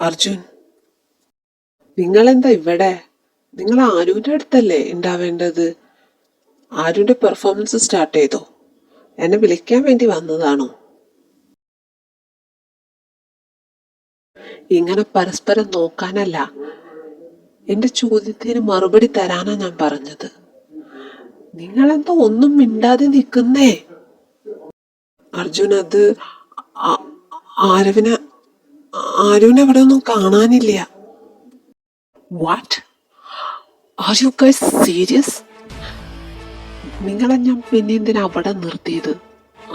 അർജുൻ, നിങ്ങളെന്താ ഇവിടെ? നിങ്ങൾ ആരുവിന്റെ അടുത്തല്ലേ ഉണ്ടാവേണ്ടത്? ആരുവിന്റെ പെർഫോമൻസ് സ്റ്റാർട്ട് ചെയ്തോ? എന്നെ വിളിക്കാൻ വേണ്ടി വന്നതാണോ? ഇങ്ങനെ പരസ്പരം നോക്കാനല്ല, എന്റെ ചോദ്യത്തിന് മറുപടി തരാനാ ഞാൻ പറഞ്ഞത്. നിങ്ങളെന്തോ ഒന്നും മിണ്ടാതെ നിൽക്കുന്നേ? അർജുൻ, അത് ആരവിനെ ആരുവിനെ അവിടെ ഒന്നും കാണാനില്ല. What? Are you guys serious? നിങ്ങളെ ഞാൻ പിന്നെ എന്തിനാ അവിടെ നിർത്തിയത്?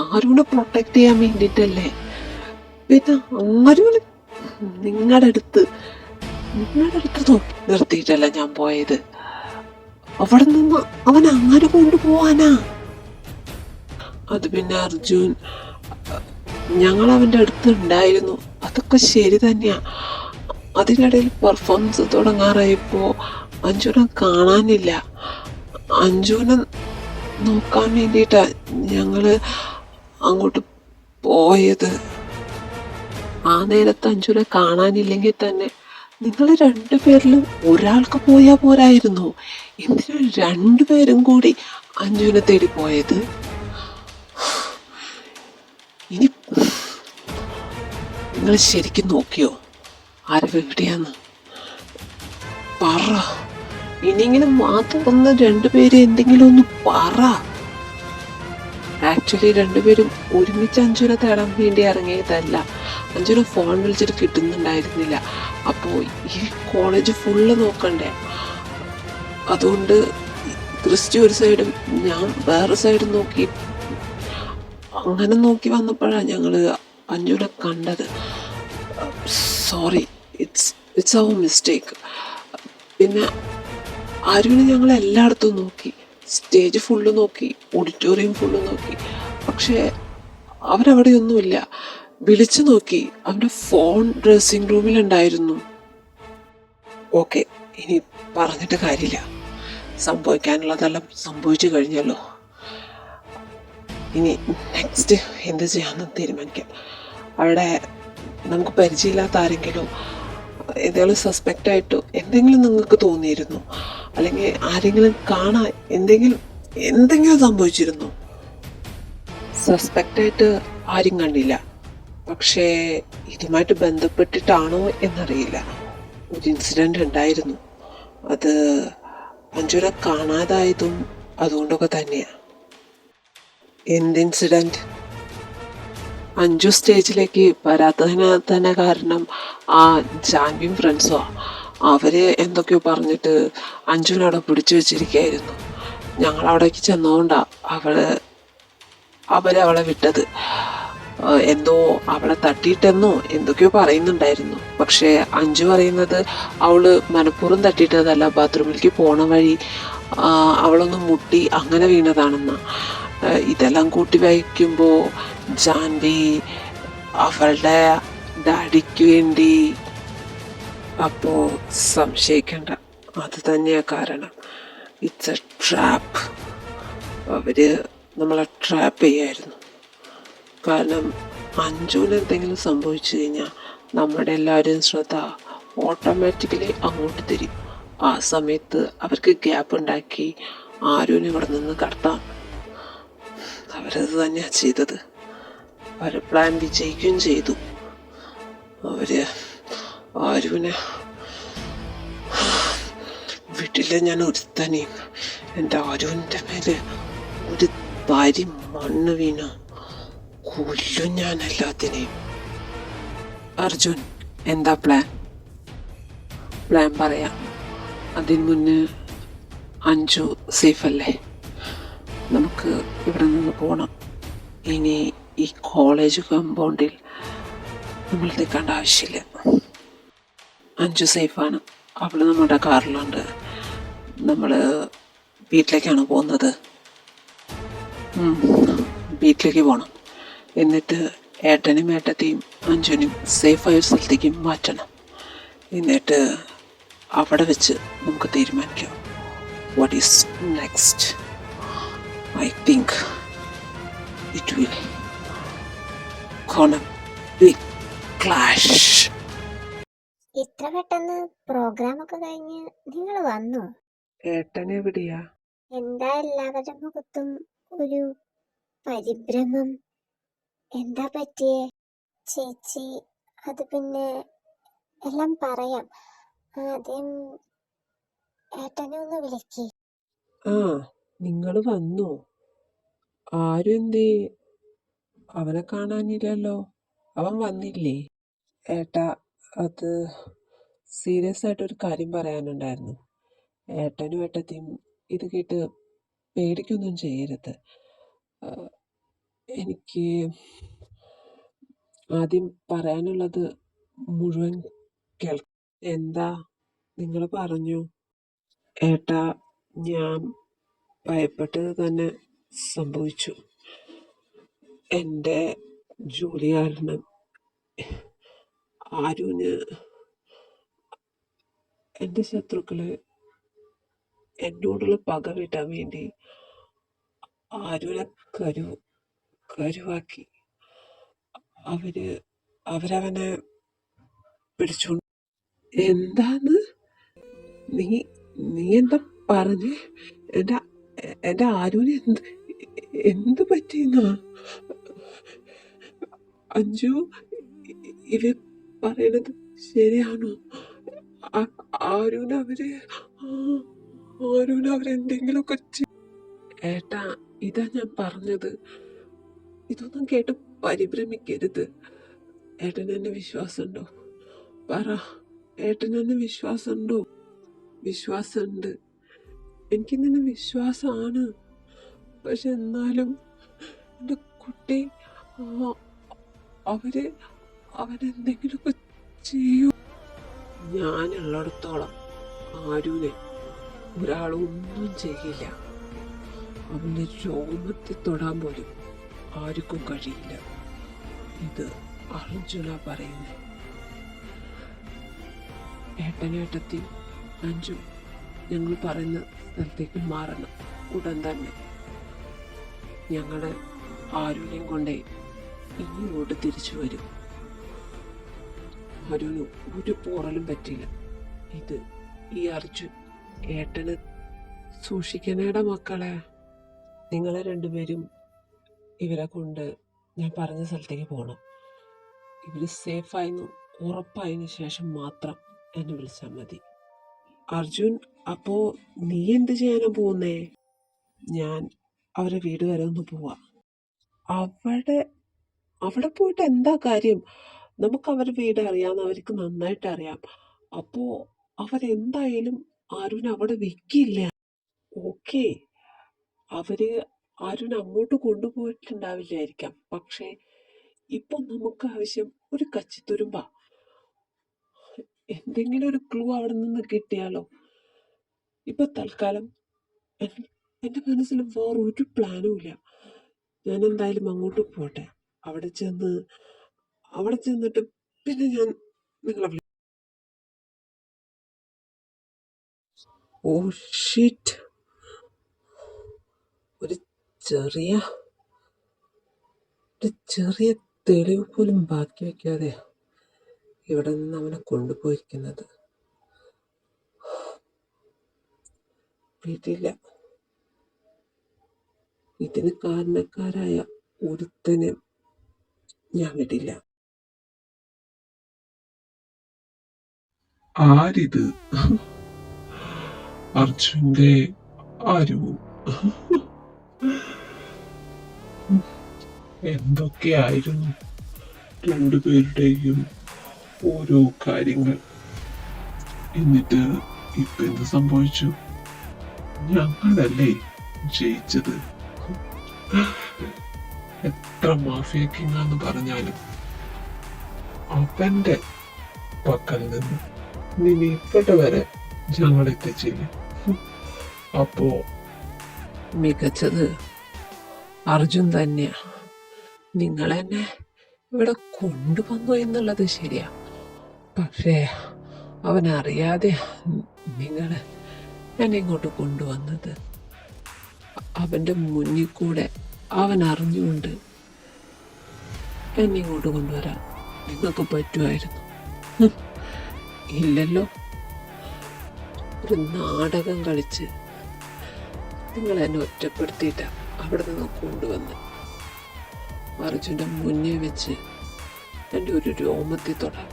ആരുവിനെ പ്രൊട്ടക്ട് ചെയ്യാൻ വേണ്ടിട്ടല്ലേ. പിന്നെ ആരുവിനെ നിങ്ങളുടെ അടുത്ത് നിർത്തിയിട്ടല്ല ഞാൻ പോയത്. അവിടെ നിന്ന് അവൻ ആര് കൊണ്ടുപോവാനാ? അത് പിന്നെ അർജുൻ, ഞങ്ങൾ അവൻ്റെ അടുത്ത് ഉണ്ടായിരുന്നു, അതൊക്കെ ശരി തന്നെയാ. അതിനിടയിൽ പെർഫോമൻസ് തുടങ്ങാറായപ്പോ അഞ്ജുനെ കാണാനില്ല. അഞ്ജുനെ നോക്കാൻ വേണ്ടിയിട്ടാ ഞങ്ങള് അങ്ങോട്ട് പോയത്. ആ നേരത്ത് അഞ്ജുനെ കാണാനില്ലെങ്കിൽ തന്നെ നിങ്ങൾ രണ്ടുപേരിലും ഒരാൾക്ക് പോയാ പോരായിരുന്നു? എന്തിനാ രണ്ടുപേരും കൂടി അഞ്ജുനെ തേടി പോയത്? ഇനി നിങ്ങൾ ശരിക്കും നോക്കിയോ ആരവ് എവിടെയാന്ന്? പറ. ഇനിയെങ്കിലും മാത്രം രണ്ടുപേര് എന്തെങ്കിലും ഒന്ന് പറ. ആക്ച്വലി രണ്ടുപേരും ഒരുമിച്ച് അഞ്ജുനെ തേടാൻ വേണ്ടി ഇറങ്ങിയതല്ല. അഞ്ജുനെ ഫോൺ വിളിച്ചിട്ട് കിട്ടുന്നുണ്ടായിരുന്നില്ല. അപ്പോൾ ഈ കോളേജ് ഫുള്ള് നോക്കണ്ടേ? അതുകൊണ്ട് ക്രിസ്റ്റി ഒരു സൈഡും ഞാൻ വേറെ സൈഡും നോക്കി, അങ്ങനെ നോക്കി വന്നപ്പോഴാണ് ഞങ്ങള് അഞ്ജുനെ കണ്ടത്. Sorry, it's our mistake. പിന്നെ ആരുവിനെ ഞങ്ങൾ എല്ലായിടത്തും നോക്കി, സ്റ്റേജ് ഫുള്ള് നോക്കി, ഓഡിറ്റോറിയം ഫുള്ള് നോക്കി, പക്ഷേ അവരവിടെയൊന്നുമില്ല. വിളിച്ചു നോക്കി, അവൻ്റെ ഫോൺ ഡ്രസ്സിംഗ് റൂമിലുണ്ടായിരുന്നു. ഓക്കെ, ഇനി പറഞ്ഞിട്ട് കാര്യമില്ല, സംഭവിക്കാനുള്ളതെല്ലാം സംഭവിച്ചു കഴിഞ്ഞല്ലോ. ഇനി നെക്സ്റ്റ് എന്ത് ചെയ്യാമെന്ന് തീരുമാനിക്കാം. അവിടെ നമുക്ക് പരിചയമില്ലാത്ത ആരെങ്കിലും ഏതെങ്കിലും സസ്പെക്റ്റ് ആയിട്ടോ എന്തെങ്കിലും നിങ്ങൾക്ക് തോന്നിയിരുന്നു? അല്ലെങ്കിൽ ആരെങ്കിലും കാണാൻ എന്തെങ്കിലും സംഭവിച്ചിരുന്നു? സസ്പെക്റ്റായിട്ട് ആരും കണ്ടില്ല, പക്ഷേ ഇതുമായിട്ട് ബന്ധപ്പെട്ടിട്ടാണോ എന്നറിയില്ല. ഒരു ഇൻസിഡന്റ് ഉണ്ടായിരുന്നു, അത് അഞ്ജുനെ കാണാതായതും അതുകൊണ്ടൊക്കെ തന്നെയാണ്. എന്ത് ഇൻസിഡന്റ്? അഞ്ജു സ്റ്റേജിലേക്ക് വരാത്തതിന് തന്നെ കാരണം ആ ജാൻവിയും ഫ്രണ്ട്സോ. അവര് എന്തൊക്കെയോ പറഞ്ഞിട്ട് അഞ്ജുനവിടെ പിടിച്ചു വെച്ചിരിക്കുകയായിരുന്നു. ഞങ്ങളവിടേക്ക് ചെന്നുകൊണ്ടാ അവരവളെ വിട്ടത്. എന്തോ അവളെ തട്ടിയിട്ടെന്നോ എന്തൊക്കെയോ പറയുന്നുണ്ടായിരുന്നു. പക്ഷെ അഞ്ജു പറയുന്നത് അവള് മനഃപൂർവ്വം തട്ടിയിട്ടതല്ല, ബാത്റൂമിലേക്ക് പോണ വഴി അവളൊന്ന് മുട്ടി അങ്ങനെ വീണതാണെന്നാ. ഇതെല്ലാം കൂട്ടി വായിക്കുമ്പോൾ ജാൻവി അവളുടെ ഡാഡിക്ക് വേണ്ടി, അപ്പോ സംശയിക്കണ്ട, അത് തന്നെയാ കാരണം. It's A trap. അവര് നമ്മളെ ട്രാപ്പ് ചെയ്യായിരുന്നു. കാരണം അഞ്ജുവിന് എന്തെങ്കിലും സംഭവിച്ചു കഴിഞ്ഞാൽ നമ്മുടെ എല്ലാവരും ശ്രദ്ധ ഓട്ടോമാറ്റിക്കലി അങ്ങോട്ട് തിരിയും. ആ സമയത്ത് അവർക്ക് ഗ്യാപ്പ് ഉണ്ടാക്കി ആരുവിനെ ഇവിടെ നിന്ന് കടത്താം. അവരത് തന്നെയാ ചെയ്തത്. അവരുടെ പ്ലാൻ വിജയിക്കുകയും ചെയ്തു. അവര് ആരുവിനെ വീട്ടില് ഞാൻ ഒരുത്തനെയും, എൻ്റെ ആരുവിൻ്റെ മേലെ ഒരു തരി മണ്ണ് വീണ കൊല്ലും ഞാൻ എല്ലാത്തിനെയും. അർജുൻ, എന്താ പ്ലാൻ? പ്ലാൻ പറയാം. അതിന് മുന്നേ അഞ്ജു സേഫ് അല്ലേ? നമുക്ക് ഇവിടെ നിന്ന് പോകണം. ഇനി ഈ കോളേജ് കമ്പൗണ്ടിൽ നമ്മൾ നിൽക്കേണ്ട ആവശ്യമില്ല. അഞ്ജു സേഫാണ്, അവൾ നമ്മുടെ കാറിലുണ്ട്. നമ്മൾ വീട്ടിലേക്കാണ് പോകുന്നത്. വീട്ടിലേക്ക് പോകണം. എന്നിട്ട് ഏട്ടനും ഏട്ടത്തെയും അഞ്ജുനും സേഫായ ഒരു സ്ഥലത്തേക്ക് മാറ്റണം. എന്നിട്ട് അവിടെ വെച്ച് നമുക്ക് തീരുമാനിക്കാം what is next. I think it will gonna big clash. ഇത്ര പെട്ടെന്ന് പ്രോഗ്രാം ഒക്കെ കഴിഞ്ഞ് നിങ്ങൾ വന്നു? ഏട്ടനെവിടെയാ? എന്താ എല്ലാവരുടെ മുഖത്തും ഒരു പരിഭ്രമം? എന്താ പറ്റിയേ ചേച്ചി? അത് പിന്നെ എല്ലാം പറയാം. ആദ്യം ഏട്ടനെ ഒന്ന് വിളിക്ക്. ആ, നിങ്ങൾ വന്നോ? ആരും എന്തേ? അവനെ കാണാനില്ലല്ലോ. അവൻ വന്നില്ലേ? ഏട്ടാ, അത് സീരിയസ് ആയിട്ടൊരു കാര്യം പറയാനുണ്ടായിരുന്നു. ഏട്ടനും ഏട്ടത്തിയും ഇത് കേട്ട് പേടിക്കൊന്നും ചെയ്യരുത്. ആ, എനിക്ക് ആദ്യം പറയാനുള്ളത് മുഴുവൻ കേൾക്കാം. എന്താ? നിങ്ങൾ പറഞ്ഞു. ഏട്ടാ, ഞാൻ ഭയപ്പെട്ടത് തന്നെ സംഭവിച്ചു. എൻ്റെ ജോലി കാരണം ആരുന് എൻ്റെ ശത്രുക്കള് എന്നോടുള്ള പക വീട്ടാൻ വേണ്ടി ആരുനെ കരുവാക്കി. അവരവനെ പിടിച്ചോണ്ട്. എന്താന്ന്? നീ നീ എന്താ പറഞ്ഞേ? എന്റെ എന്റെ ആരുന് എന്ത് പറ്റിയെന്നാ? അഞ്ജു, ഇവ പറയണത് ശരിയാണോ? ആരുന് അവരെന്തെങ്കിലുമൊക്കെ ഏട്ടാ, ഇതാ ഞാൻ പറഞ്ഞത്. ഇതൊന്നും കേട്ട് പരിഭ്രമിക്കരുത്. ഏട്ടന് എന്നെ വിശ്വാസമുണ്ടോ? പറ, ഏട്ടന് എന്നെ വിശ്വാസമുണ്ടോ? വിശ്വാസമുണ്ട്. എനിക്ക് നിന്നെ വിശ്വാസമാണ്. പക്ഷെ എന്നാലും എൻ്റെ കുട്ടി, അവരെന്തെങ്കിലുമൊക്കെ ചെയ്യൂ. ഞാനുള്ളിടത്തോളം ആരുനെ ഒരാളൊന്നും ചെയ്യില്ല. അവന്റെ രോമത്തിൽ തൊടാൻ പോലും ആർക്കും കഴിയില്ല. ഇത് അർജുന പറയുന്നു. ഏട്ടനേട്ടത്തി അഞ്ജു, ഞങ്ങൾ പറയുന്ന സ്ഥലത്തേക്ക് മാറണം ഉടൻ തന്നെ. ഞങ്ങളെ ആരുനെയും കൊണ്ടേ ഇങ്ങോട്ട് തിരിച്ചു വരും. ആരുന് ഒരു പോറലും പറ്റില്ല. ഇത് ഈ അർജുൻ ഏട്ടന് സൂക്ഷിക്കണേടാ മക്കളെ. നിങ്ങളെ രണ്ടുപേരും ഇവരെ കൊണ്ട് ഞാൻ പറഞ്ഞ സ്ഥലത്തേക്ക് പോകണം. ഇവര് സേഫായെന്ന് ഉറപ്പായതിനു ശേഷം മാത്രം എന്നെ വിളിച്ചാൽ മതി. അർജുൻ, അപ്പോ നീ എന്ത് ചെയ്യാനാ പോകുന്നേ? ഞാൻ അവരെ വീട് വരെ ഒന്ന് പോവാ. അവിടെ പോയിട്ട് എന്താ കാര്യം? നമുക്ക് അവരുടെ വീട് അറിയാന്ന് അവർക്ക് നന്നായിട്ട് അറിയാം. അപ്പോ അവരെന്തായാലും ആരുനെ അവിടെ വെക്കില്ല. ഓക്കെ, ആരുനെ അങ്ങോട്ട് കൊണ്ടുപോയിട്ടുണ്ടാവില്ലായിരിക്കാം. പക്ഷെ ഇപ്പൊ നമുക്ക് ആവശ്യം ഒരു കച്ചിത്തുരുമ്പ. എന്തെങ്കിലും ഒരു ക്ലൂ അവിടെ നിന്ന് കിട്ടിയാലോ? ഇപ്പൊ തൽക്കാലം എന്റെ മനസ്സിൽ വേറൊരു പ്ലാനും ഇല്ല. ഞാൻ എന്തായാലും അങ്ങോട്ട് പോട്ടെ. അവിടെ ചെന്നിട്ട് പിന്നെ ഞാൻ നിങ്ങളെ ഓ ഷിറ്റ്, ഒരു ചെറിയ തെളിവ് പോലും ബാക്കി വെക്കാതെ ഇവിടെ നിന്ന് അവനെ കൊണ്ടുപോയിരിക്കുന്നത്. വീട്ടില്ല. ഇതിന് കാരണക്കാരായ ഒരുത്തനെ ഞാൻ വിടില്ല. ആരിത്? അർജുന്റെ ആരു? എന്തൊക്കെയായിരുന്നു രണ്ടുപേരുടെയും ഓരോ കാര്യങ്ങൾ. എന്നിട്ട് ഇപ്പൊ എന്ത് സംഭവിച്ചു? ഞങ്ങളല്ലേ ജയിച്ചത്. എത്ര മാഫിയ കിങ്ങാന്ന് പറഞ്ഞാലും അവന്റെ പക്കൽ നിന്ന് നിന്നെ ഇവിടെ വരെ ഞങ്ങൾ എത്തിച്ചില്ലേ. അപ്പോ മികച്ചത് അർജുൻ തന്നെയാ. നിങ്ങളെന്നെ ഇവിടെ കൊണ്ടുവന്നു എന്നുള്ളത് ശരിയാ. പക്ഷേ അവനറിയാതെ നിങ്ങള് എന്നെ ഇങ്ങോട്ട് കൊണ്ടുവന്നത്. അവന്റെ മുന്നിൽ കൂടെ അവൻ അറിഞ്ഞുകൊണ്ട് എന്നെ ഇങ്ങോട്ട് കൊണ്ടുവരാൻ നിങ്ങൾക്ക് പറ്റുമായിരുന്നു. ഇല്ലല്ലോ. ഒരു നാടകം കളിച്ച് നിങ്ങൾ എന്നെ ഒറ്റപ്പെടുത്തിയിട്ട അവിടെ നിന്ന് കൊണ്ടുവന്ന് അർജുൻ്റെ മുന്നേ വെച്ച് എൻ്റെ ഒരു രോമത്തിൽ തൊടാൻ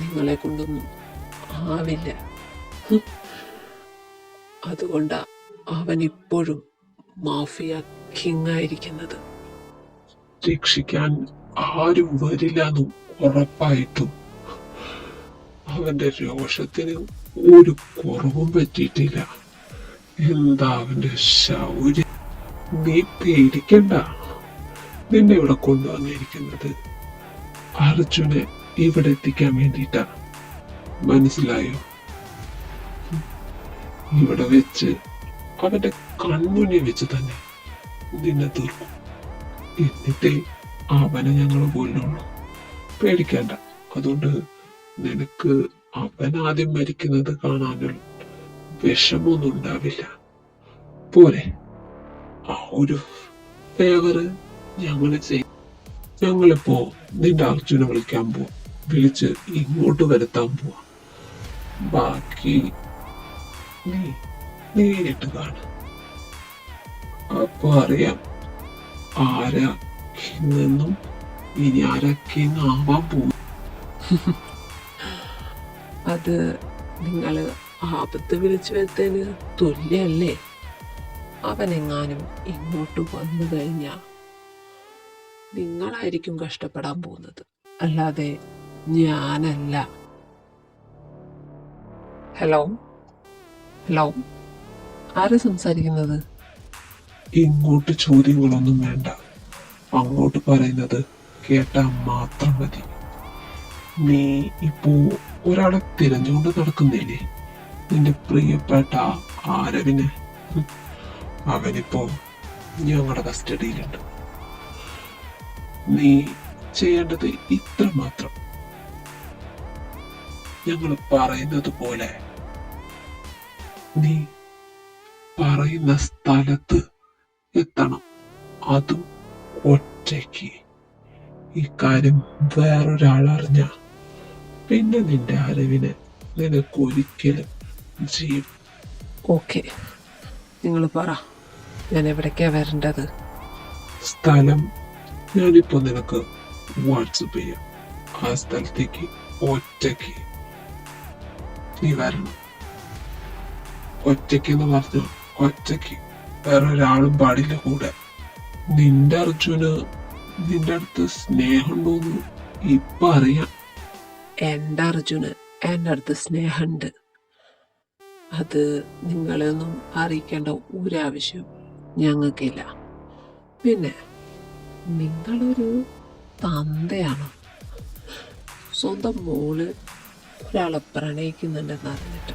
നിങ്ങളെ കൊണ്ടൊന്നും ആവില്ല. അതുകൊണ്ടാ അവൻ ഇപ്പോഴും മാഫിയ കിങ് ആയിരിക്കുന്നത്. രക്ഷിക്കാൻ ആരും വരില്ലെന്നും ഉറപ്പായിട്ടും അവന്റെ രോഷത്തിന് ഒരു കുറവും പറ്റിയിട്ടില്ല. എന്താ അവന്റെ ശൗര്യം! നീ പേടിക്കണ്ട. നിന്നെ ഇവിടെ കൊണ്ടുവന്നിരിക്കുന്നത് അർജുനെ ഇവിടെ എത്തിക്കാൻ വേണ്ടിയിട്ടാ. മനസ്സിലായോ? ഇവിടെ വെച്ച് അവന്റെ കൺമുന്നിൽ വെച്ച് തന്നെ നിന്നെ തീർക്കും. എന്നിട്ടേ അവനെ ഞങ്ങൾ കൊല്ലുള്ളൂ. പേടിക്കണ്ട. അതുകൊണ്ട് നിനക്ക് അവൻ ആദ്യം മരിക്കുന്നത് കാണാനുള്ള വിഷമൊന്നും ഉണ്ടാവില്ല. പോരെ? ആ ഒരു ഫേവറ് ഞങ്ങള് ചെയ്യും. ഞങ്ങളിപ്പോ നിന്റെ അർജുനെ വിളിക്കാൻ പോവാ. വിളിച്ച് ഇങ്ങോട്ട് വരുത്താൻ പോവാ. ബാക്കി നീ നേരിട്ട് കാണും. അപ്പൊ അറിയാം ആരാ കിങ്ങെന്നും ഇനി ആരാ കിങ് ആവാൻ പോകും. അത് നിങ്ങള് ആപത്ത് വിളിച്ചു വരുത്തതിന് തുല്യല്ലേ? അവനെങ്ങാനും ഇങ്ങോട്ട് വന്നു കഴിഞ്ഞാ നിങ്ങളായിരിക്കും കഷ്ടപ്പെടാൻ പോകുന്നത്, അല്ലാതെ ഞാനല്ല. ഹലോ ഹലോ, ആരാ സംസാരിക്കുന്നത്? ഇങ്ങോട്ട് ചോദ്യങ്ങളൊന്നും വേണ്ട. അങ്ങോട്ട് പറയുന്നത് കേട്ടാ മാത്രം മതി. നീ ഇപ്പോ ഒരാളെ തിരഞ്ഞുകൊണ്ട് നടക്കുന്നില്ലേ? നിന്റെ പ്രിയപ്പെട്ട ആരവിനെ. അവനിപ്പോ ഞങ്ങളുടെ കസ്റ്റഡിയിലുണ്ട്. നീ ചെയ്യേണ്ടത് ഇത്ര മാത്രം. ഞങ്ങൾ പറയുന്നത് പോലെ നീ പറയുന്ന സ്ഥലത്ത് എത്തണം. അതും ഒറ്റയ്ക്ക്. ഇക്കാര്യം വേറൊരാൾ അറിഞ്ഞ പിന്നെ നിന്റെ അറിവിനെ നിനക്കൊരിക്കലും ചെയ്യും. ഓക്കെ, നിങ്ങൾ പറ, ഞാൻ എവിടേക്കാ വരേണ്ടത്? സ്ഥലം ഞാനിപ്പോ നിനക്ക് വാട്സപ്പ് ചെയ്യാം. ആ സ്ഥലത്തേക്ക് ഒറ്റയ്ക്ക് നീ വരണം. ഒറ്റയ്ക്ക് എന്ന് പറഞ്ഞു ഒറ്റയ്ക്ക്, വേറെ ഒരാളും പാടില്ല കൂടെ. നിന്റെ അർജുന് നിന്റെ അടുത്ത് സ്നേഹമുണ്ടോന്ന് ഇപ്പൊ അറിയാം. എന്റെ അർജുന് എന്റെ അടുത്ത് സ്നേഹമുണ്ട്. അത് നിങ്ങളെയൊന്നും അറിയിക്കേണ്ട ഒരാവശ്യം ഞങ്ങൾക്കില്ല. പിന്നെ നിങ്ങളൊരു തന്തയാണ്. സ്വന്തം മോള് ഒരാളെ പ്രണയിക്കുന്നുണ്ടെന്ന് അറിഞ്ഞിട്ട്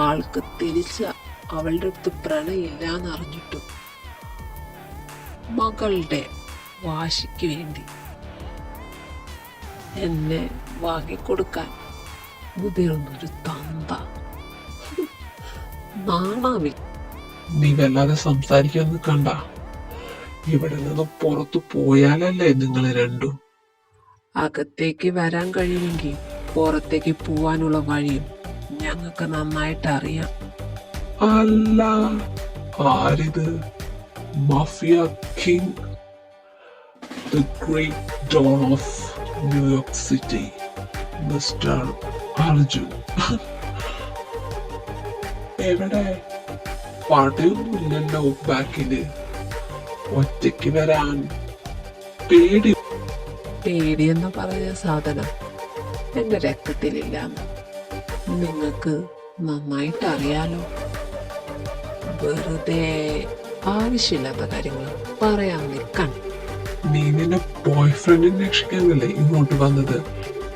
ആൾക്ക് തിരിച്ച അവളുടെ അടുത്ത് പ്രണയില്ലാന്ന് അറിഞ്ഞിട്ടും മകളുടെ വാശിക്ക് വേണ്ടി എന്നെ വാങ്ങിക്കൊടുക്കാൻ മുതിർന്നൊരു തന്ത. നാണാവി. നീ വല്ലാതെ സംസാരിക്കാൻ നിൽക്കണ്ട. ഇവിടെ നിന്ന് പുറത്തു പോയാലല്ലേ നിങ്ങൾ രണ്ടും. അകത്തേക്ക് വരാൻ കഴിയുമെങ്കിൽ പുറത്തേക്ക് പോവാനുള്ള വഴിയും ഞങ്ങൾക്ക് നന്നായിട്ട് അറിയാം. അല്ല, ആരിത്? Mafia king, the great dawn of New York City, Mr. Arjun. എവിടെ? പടയൊന്നുമില്ലല്ലോ ബാക്കില്. ഒറ്റയ്ക്ക് വരാൻ പേടി. പേടിയെന്ന് പറഞ്ഞ സാധനം എന്റെ രക്തത്തിലില്ലാന്ന് നിങ്ങൾക്ക് നന്നായിട്ട് അറിയാലോ. വെറുതെ ആവശ്യമില്ലാത്ത കാര്യങ്ങൾ പറയാൻ നിൽക്കാൻ. നീ നിന്റെ ബോയ് ഫ്രണ്ടിനെ രക്ഷിക്കാനല്ലേ ഇങ്ങോട്ട് വന്നത്?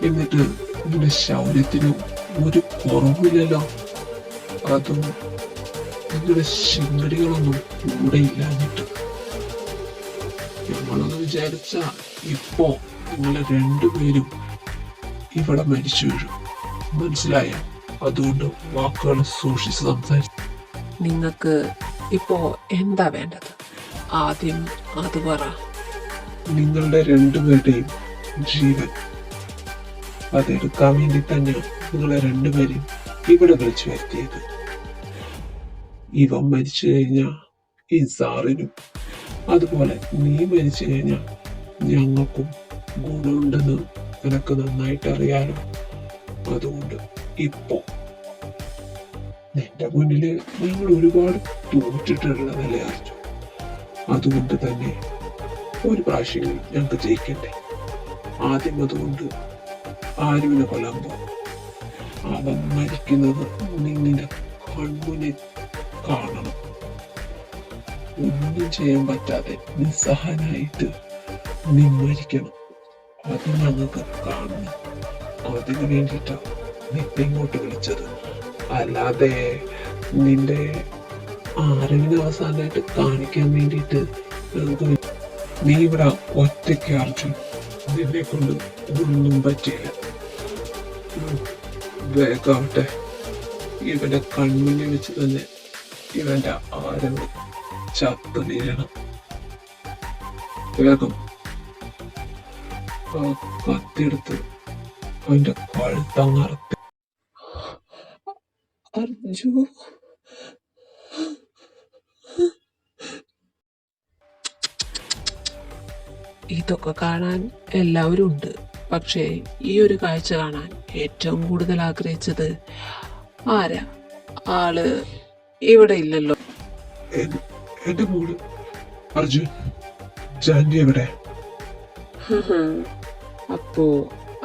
എന്നിട്ട് നിന്റെ ശൗര്യത്തിന് ഒരു കുറവില്ലല്ലോ. അതും നിങ്ങളുടെ ശിങ്കടികളൊന്നും കൂടെ ഇല്ലാഞ്ഞിട്ട്. നമ്മളൊന്ന് വിചാരിച്ച ഇപ്പോ നിങ്ങളെ രണ്ടുപേരും ഇവിടെ മരിച്ചു വീഴും. മനസ്സിലായ? അതുകൊണ്ട് വാക്കുകൾ സൂക്ഷിച്ച് സംസാരിച്ചു. നിങ്ങൾക്ക് ഇപ്പോ എന്താ വേണ്ടത്? ആദ്യം അത് പറ. നിങ്ങളുടെ രണ്ടുപേരുടെയും ജീവൻ. അതെടുക്കാൻ വേണ്ടി തന്നെ നിങ്ങളെ രണ്ടുപേരും ഇവിടെ വിളിച്ചു വരുത്തിയത്. ഇവൻ മരിച്ചു കഴിഞ്ഞാ ഈ സാറിനും അതുപോലെ നീ മരിച്ചു കഴിഞ്ഞാ ഞങ്ങൾക്കും ഗുണമുണ്ടെന്ന് നിനക്ക് നന്നായിട്ട് അറിയാലോ. അതുകൊണ്ട് ഇപ്പോ നിന്റെ മുന്നില് ഞങ്ങൾ ഒരുപാട് തോറ്റിട്ടുള്ളതല്ലേ അർജുൻ. അതുകൊണ്ട് തന്നെ ഒരു പ്രാവശ്യം ഞങ്ങൾക്ക് ജയിക്കണ്ടേ. ആദ്യം അതുകൊണ്ട് ആരുവിനെ കൊല്ലുമ്പോ അവൻ മരിക്കുന്നത് നിന്നെ കൺമുന്നിൽ കാണണം. ഒന്നും ചെയ്യാൻ പറ്റാതെ നിസ്സഹായനായിട്ട് നീ മരിക്കണം. അത് ഞങ്ങൾക്ക് കാണണം. അതിനു വേണ്ടിയിട്ടാണ് നിന്നെ ഇങ്ങോട്ട് വിളിച്ചത്. അല്ലാതെ നിന്റെ ആരെങ്കിലും അവസാനമായിട്ട് കാണിക്കാൻ വേണ്ടിയിട്ട് നീ ഇവിടെ ഒറ്റയ്ക്ക് അർജുൻ. നിന്നെ കൊണ്ട് ഒന്നും പറ്റില്ല. വേഗാവട്ടെ, ഇവന്റെ കൺമുന്നിൽ വെച്ച് തന്നെ ഇവന്റെ ആരവ് ചത്തു വീഴണം. വേഗം ആ കത്തിയെടുത്ത് അവന്റെ കഴുത്തങ്ങറുത്ത്. അർജു, ഇതൊക്കെ കാണാൻ എല്ലാവരും ഉണ്ട്. പക്ഷേ ഈ ഒരു കാഴ്ച കാണാൻ ഏറ്റവും കൂടുതൽ ആഗ്രഹിച്ചത് ആരാ? ആള് ഇവിടെ ഇല്ലല്ലോ. എന്റെ മോള് അർജുൻ, ജാൻവി എവിടെ? അപ്പോ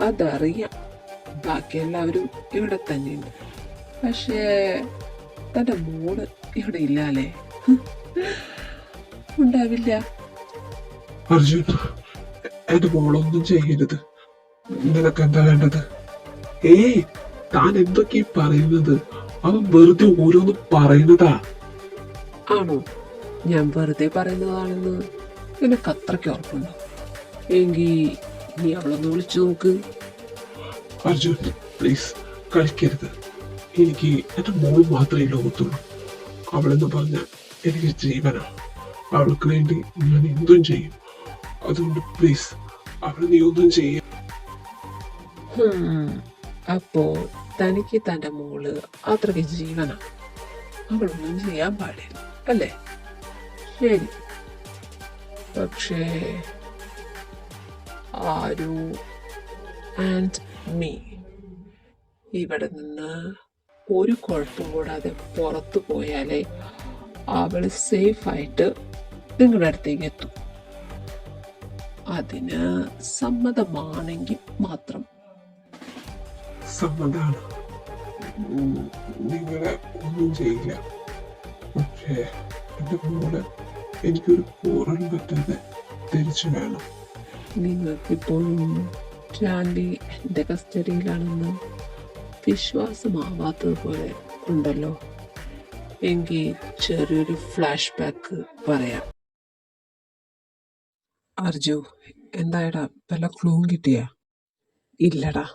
അതറിയാം. ബാക്കി എല്ലാവരും ഇവിടെ തന്നെയുണ്ട്. പക്ഷേ തന്റെ മോള് ഇവിടെ ഇല്ലാലേ. ഉണ്ടാവില്ല. അർജുൻ, എന്റെ മോളൊന്നും ചെയ്യരുത്. നിനക്ക് എന്താ വേണ്ടത്? ഏയ്, താൻ എന്തൊക്കെ പറയുന്നത്? അവൻ വെറുതെ ഓരോന്ന് പറയുന്നതാ. ആണോ? ഞാൻ വെറുതെ പറയുന്നതാണെന്ന് നിനക്ക് അത്രയ്ക്ക് ഉറപ്പുണ്ടോ? എങ്കി നീ അവളൊന്ന് വിളിച്ചു നോക്ക്. അർജുൻ, പ്ലീസ് കളിക്കരുത്. എനിക്ക് എന്റെ മോൾ മാത്രമേ ലോകത്തുള്ളൂ. അവളെന്ന് പറഞ്ഞാൽ എനിക്ക് ജീവനാ. അവൾക്ക് വേണ്ടി ഞാൻ എന്തും ചെയ്യും. അതുകൊണ്ട് പ്ലീസ് അവൾ നീ ഒന്നും ചെയ്യ. അപ്പോ തനിക്ക് തന്റെ മോള് അത്രയ്ക്ക് ജീവനാ. അവളൊന്നും ചെയ്യാൻ പാടില്ല അല്ലേ? ശരി. പക്ഷേ ആരു ആൻഡ് മീ ഇവിടെ നിന്ന് ഒരു കുഴപ്പം കൂടാതെ പുറത്തു പോയാലേ അവള് സേഫായിട്ട് നിങ്ങളുടെ അടുത്തേക്ക് എത്തും. അതിന് സമ്മതമാണെങ്കിൽ മാത്രം. സമ്മതാണ്. നിങ്ങളെ ഒന്നും ചെയ്യില്ല. പക്ഷേ എന്റെ മോള് എനിക്കൊരു പോറലും പറ്റാതെ തിരിച്ചു വേണം. നിങ്ങൾക്കിപ്പോഴും ജാൻവി എന്റെ കസ്റ്റഡിയിലാണെന്ന് വിശ്വാസമാവാത്തതുപോലെ ഉണ്ടല്ലോ. എങ്കിൽ ചെറിയൊരു ഫ്ലാഷ് ബാക്ക് പറയാം. അർജു, എന്തായടാ, വല്ല ക്ലൂവും കിട്ടിയാ? ഇല്ലടാ.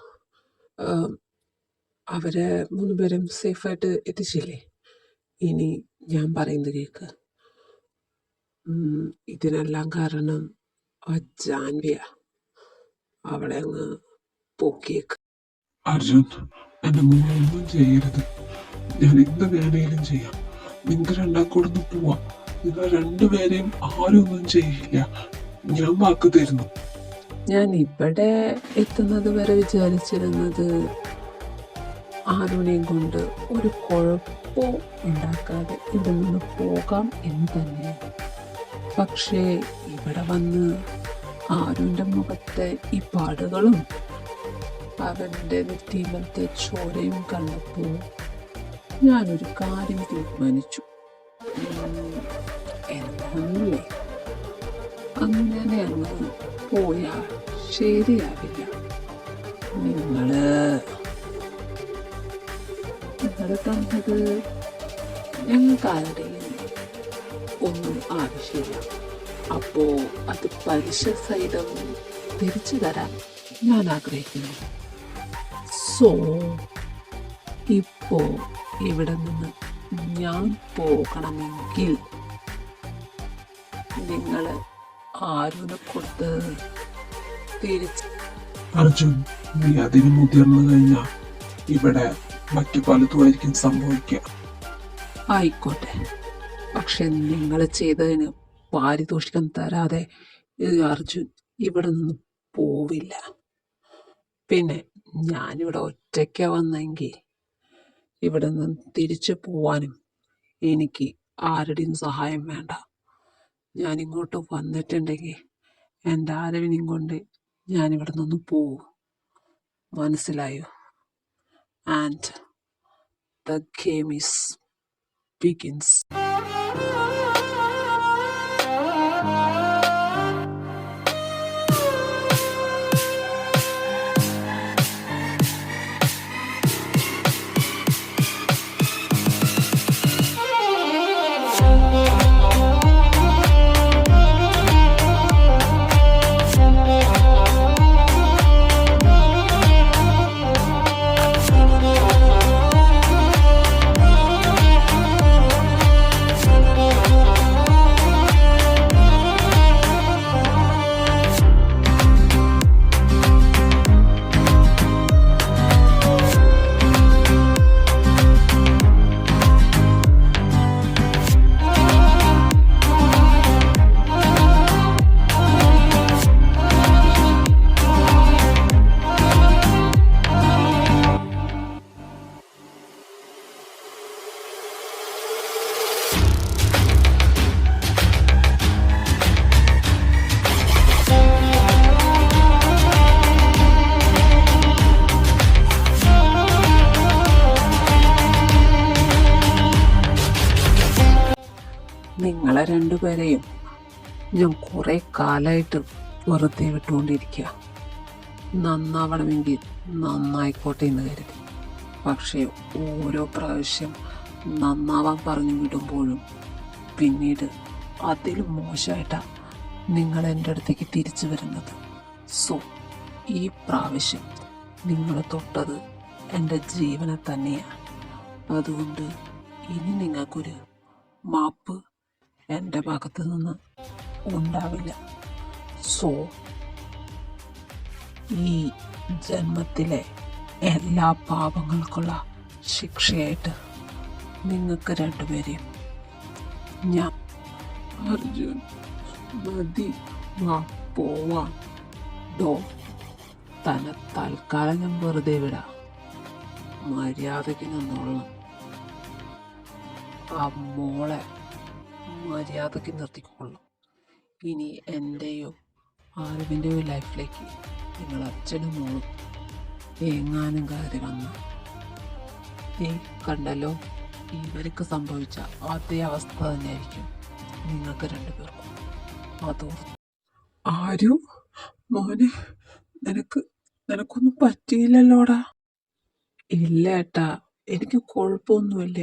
അവരെ 3 പേരും സേഫായിട്ട് എത്തിച്ചില്ലേ? ഇനി ഞാൻ പറയുന്നത് കേക്ക്. ഇതിനെല്ലാം കാരണം ആ ജാൻവിയ. അവളെ അങ്ങ് പോക്കിയേക്ക്. അർജുൻ, എന്റെ മോളൊന്നും ചെയ്യരുത്. ഞാൻ എന്ത് വേണേലും ചെയ്യാം. നിങ്ങൾ രണ്ടാക്കൂടൊന്ന് പോവാം. നിങ്ങൾ രണ്ടുപേരെയും ആരും ഒന്നും ചെയ്യില്ല. ഞാൻ വാക്ക് തരുന്നു. ഞാൻ ഇവിടെ എത്തുന്നത് വരെ വിചാരിച്ചിരുന്നത് ആരുനെയും കൊണ്ട് ഒരു കുഴപ്പവും ഉണ്ടാക്കാതെ ഇവിടെ നിന്ന് പോകാം എന്ന് തന്നെ. പക്ഷേ ഇവിടെ വന്ന് ആരുന്റെ മുഖത്തെ ഈ പാടുകളും അവന്റെ നെറ്റിയിലത്തെ ചോരയും കണ്ടപ്പോൾ ഞാനൊരു കാര്യം തീരുമാനിച്ചു. എന്താണെന്നില്ലേ, അങ്ങനെ അങ്ങ് പോയാൽ ശരിയാവില്ല. നിങ്ങള് തന്നത് ഞങ്ങൾക്ക് ആരുടെയും ഒന്നും ആവശ്യമില്ല. അപ്പോ അത് പലിശ സഹിതം തിരിച്ചു തരാൻ ഞാൻ ആഗ്രഹിക്കുന്നു. സോ ഇപ്പോ ഇവിടെ നിന്ന് ഞാൻ പോകണമെങ്കിൽ നിങ്ങൾ ആരുടെ കൊടുത്ത് തിരിച്ച്. അർജുൻ, നീ അതിന് മുതിർന്നു കഴിഞ്ഞാൽ ഇവിടെ മറ്റു പലതുമായിരിക്കും സംഭവിക്കുക. ആയിക്കോട്ടെ, പക്ഷെ നിങ്ങൾ ചെയ്തതിന് പാരിതോഷികം തരാതെ ഈ അർജുൻ ഇവിടെ നിന്ന് പോവില്ല. പിന്നെ ഞാനിവിടെ ഒറ്റയ്ക്ക വന്നെങ്കിൽ ഇവിടെ നിന്ന് തിരിച്ചു പോവാനും എനിക്ക് ആരുടെയും സഹായം വേണ്ട. ഞാൻ ഇങ്ങോട്ട് വന്നിട്ടുണ്ടെങ്കിൽ എൻ്റെ ആരവിനെയും കൊണ്ട് ഞാനിവിടെ നിന്ന് പോവും. മനസ്സിലായോ? And the game is begins. നിങ്ങളെ രണ്ടുപേരെയും ഞാൻ കുറെ കാലമായിട്ട് വെറുതെ വിട്ടുകൊണ്ടിരിക്കുക. നന്നാവണമെങ്കിൽ നന്നായിക്കോട്ടെ എന്ന് കരുതി. പക്ഷേ ഓരോ പ്രാവശ്യം നന്നാവാൻ പറഞ്ഞു വിടുമ്പോഴും പിന്നീട് അതിലും മോശമായിട്ടാണ് നിങ്ങൾ എൻ്റെ അടുത്തേക്ക് തിരിച്ചു വരുന്നത്. സോ ഈ പ്രാവശ്യം നിങ്ങൾ തൊട്ടത് എൻ്റെ ജീവനെ തന്നെയാണ്. അതുകൊണ്ട് ഇനി നിങ്ങൾക്കൊരു മാപ്പ് എൻ്റെ ഭാഗത്ത് നിന്ന് ഉണ്ടാവില്ല. സോ ഈ ജന്മത്തിലെ എല്ലാ പാപങ്ങൾക്കുള്ള ശിക്ഷയായിട്ട് നിങ്ങൾക്ക് രണ്ടുപേരെയും ഞാൻ അർജുൻ മതി, വാ പോവാം. ഡോ തന്നെ തൽക്കാലം ഞാൻ വെറുതെ വിടാം. മര്യാദയ്ക്ക് നിന്നോളണം. ആ മോളെ മര്യാദയ്ക്ക് നിർത്തിക്കൊള്ളണം. ഇനി എൻ്റെയോ ആരവിൻ്റെയോ ലൈഫിലേക്ക് നിങ്ങൾ അച്ഛനും മോളും എങ്ങാനും കയറി വന്ന ഈ കണ്ടല്ലോ, ഇവർക്ക് സംഭവിച്ച അതേ അവസ്ഥ തന്നെയായിരിക്കും നിങ്ങൾക്ക് രണ്ടുപേർക്കും. അതോർത്ത് ആരു മോനെ, നിനക്കൊന്നും പറ്റിയില്ലല്ലോടാ? ഇല്ല ഏട്ടാ, എനിക്ക് കുഴപ്പമൊന്നുമില്ല.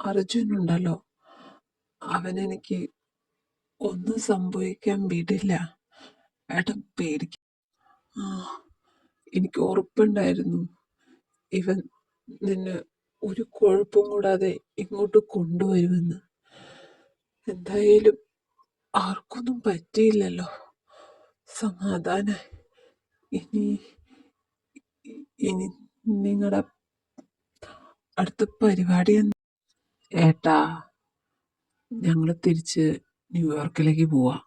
അർജുനുണ്ടല്ലോ, അവനെനിക്ക് ഒന്നും സംഭവിക്കാൻ വിടില്ല. ഏട്ടൻ പേടിക്കും. എനിക്ക് ഉറപ്പുണ്ടായിരുന്നു ഇവൻ നിന്നെ ഒരു കുഴപ്പം കൂടാതെ ഇങ്ങോട്ട് കൊണ്ടുവരുമെന്ന്. എന്തായാലും ആർക്കൊന്നും പറ്റിയില്ലല്ലോ, സമാധാനം. ഇനി ഇനി നിങ്ങളുടെ അടുത്ത പരിപാടി എന്താ? ഏട്ടാ, ഞങ്ങൾ തിരിച്ച് ന്യൂയോർക്കിലേക്ക് പോവാം.